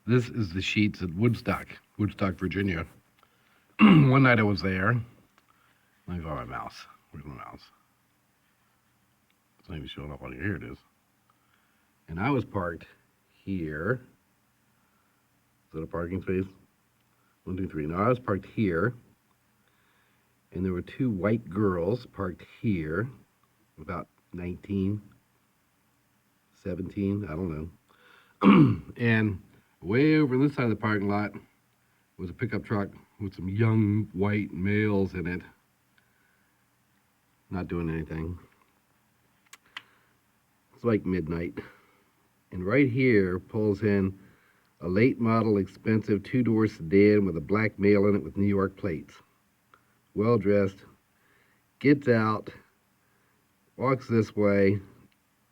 This is the Sheetz at Woodstock, Virginia. One night I was there. Let me find my mouse. Where's my mouse? It's not even showing up on here. Here it is. And I was parked here. Is that a parking space? 1, 2, 3. No, I was parked here. And there were 2 white girls parked here, about 19, 17, I don't know. And way over on this side of the parking lot was a pickup truck with some young white males in it, not doing anything. It's like midnight. And right here pulls in a late model, expensive 2-door sedan with a black male in it with New York plates. Well dressed, gets out, walks this way,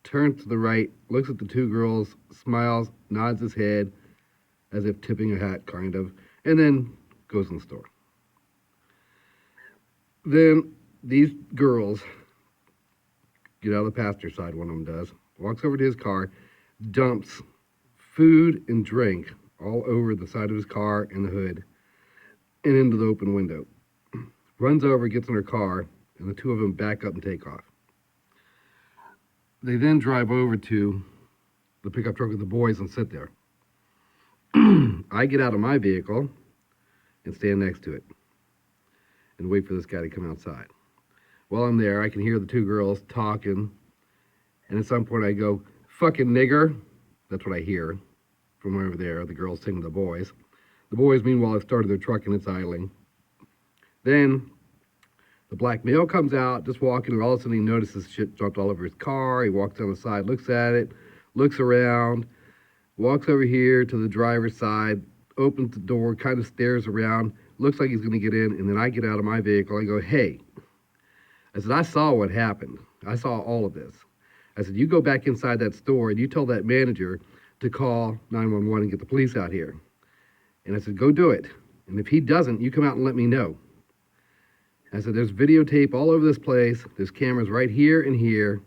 turns to the right, looks at the 2 girls, smiles, nods his head as if tipping a hat, kind of, and then goes in the store. Then these girls get out of the passenger side, one of them does, walks over to his car, dumps food and drink all over the side of his car and the hood and into the open window. Runs over, gets in her car, and the 2 of them back up and take off. They then drive over to the pickup truck with the boys and sit there. I get out of my vehicle and stand next to it and wait for this guy to come outside. While I'm there, I can hear the 2 girls talking, and at some point I go, "Fucking nigger." That's what I hear from over there, the girls singing to the boys. The boys, meanwhile, have started their truck and it's idling. Then the black male comes out, just walking, and all of a sudden he notices shit dropped all over his car. He walks down the side, looks at it, looks around, walks over here to the driver's side, opens the door, kind of stares around, looks like he's going to get in, and then I get out of my vehicle. I go, "Hey," I said, "I saw what happened. I saw all of this." I said, "You go back inside that store and you tell that manager to call 911 and get the police out here." And I said, "Go do it. And if he doesn't, you come out and let me know." I said, "There's videotape all over this place. There's cameras right here and here.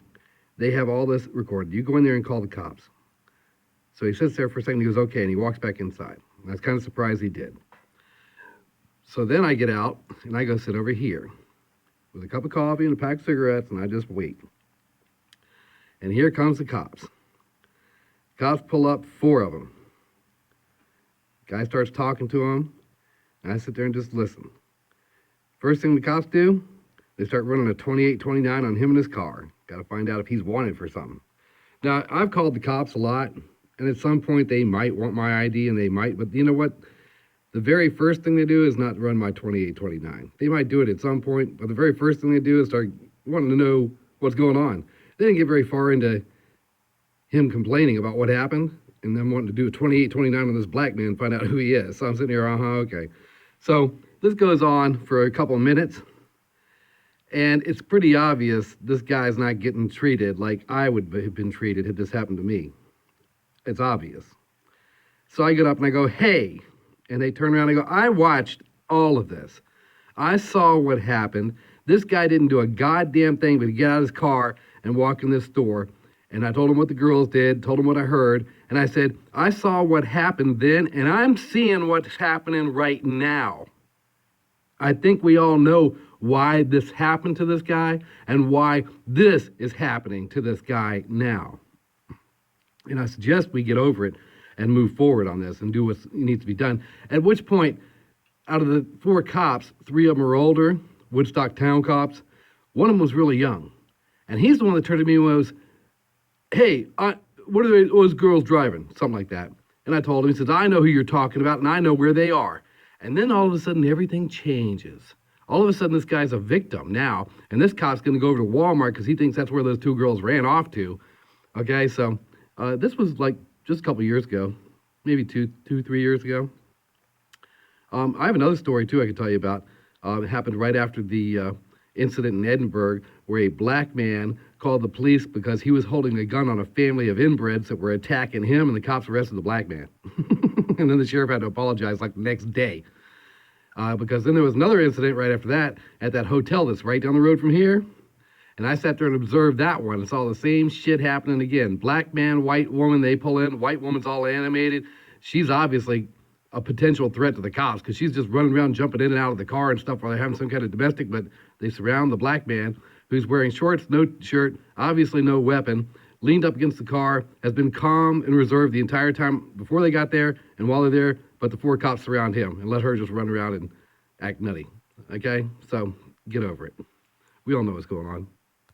They have all this recorded. You go in there and call the cops." So he sits there for a second. He goes, "Okay," and he walks back inside. I was kind of surprised he did. So then I get out and I go sit over here with a cup of coffee and a pack of cigarettes, and I just wait. And here comes the cops. Cops pull up, 4 of them. Guy starts talking to him, and I sit there and just listen. First thing the cops do, they start running a 2829 on him and his car. Got to find out if he's wanted for something. Now, I've called the cops a lot, and at some point they might want my ID, and they might, but you know what? The very first thing they do is not run my 2829. They might do it at some point, but the very first thing they do is start wanting to know what's going on. They didn't get very far into him complaining about what happened, and then wanting to do a 2829 on this black man and find out who he is. So I'm sitting here, okay. So this goes on for a couple of minutes, and it's pretty obvious this guy's not getting treated like I would have been treated had this happened to me. It's obvious. So I get up and I go, "Hey," and they turn around and I go, "I watched all of this. I saw what happened. This guy didn't do a goddamn thing but get out of his car and walk in this store." And I told him what the girls did, told him what I heard, and I said, "I saw what happened then, and I'm seeing what's happening right now. I think we all know why this happened to this guy and why this is happening to this guy now. And I suggest we get over it and move forward on this and do what needs to be done." At which point, out of the 4 cops, 3 of them are older, Woodstock town cops. One of them was really young. And he's the one that turned to me and was, "Hey, what are those girls driving?" Something like that. And I told him, he says, "I know who you're talking about, and I know where they are." And then all of a sudden, everything changes. All of a sudden, this guy's a victim now, and this cop's going to go over to Walmart because he thinks that's where those 2 girls ran off to. Okay, so this was like just a couple years ago, maybe 3 years ago. I have another story, too, I can tell you about. It happened right after the incident in Edinburgh where a black man called the police because he was holding a gun on a family of inbreds that were attacking him, and the cops arrested the black man. And then the sheriff had to apologize like the next day. Because then there was another incident right after that at that hotel that's right down the road from here. And I sat there and observed that one and saw the same shit happening again. Black man, white woman, they pull in. White woman's all animated. she's obviously a potential threat to the cops because she's just running around, jumping in and out of the car and stuff while they're having some kind of domestic. But they surround the black man who's wearing shorts, no shirt, obviously no weapon, leaned up against the car, has been calm and reserved the entire time before they got there and while they're there. But the 4 cops surround him and let her just run around and act nutty. Okay, so get over it. We all know what's going on.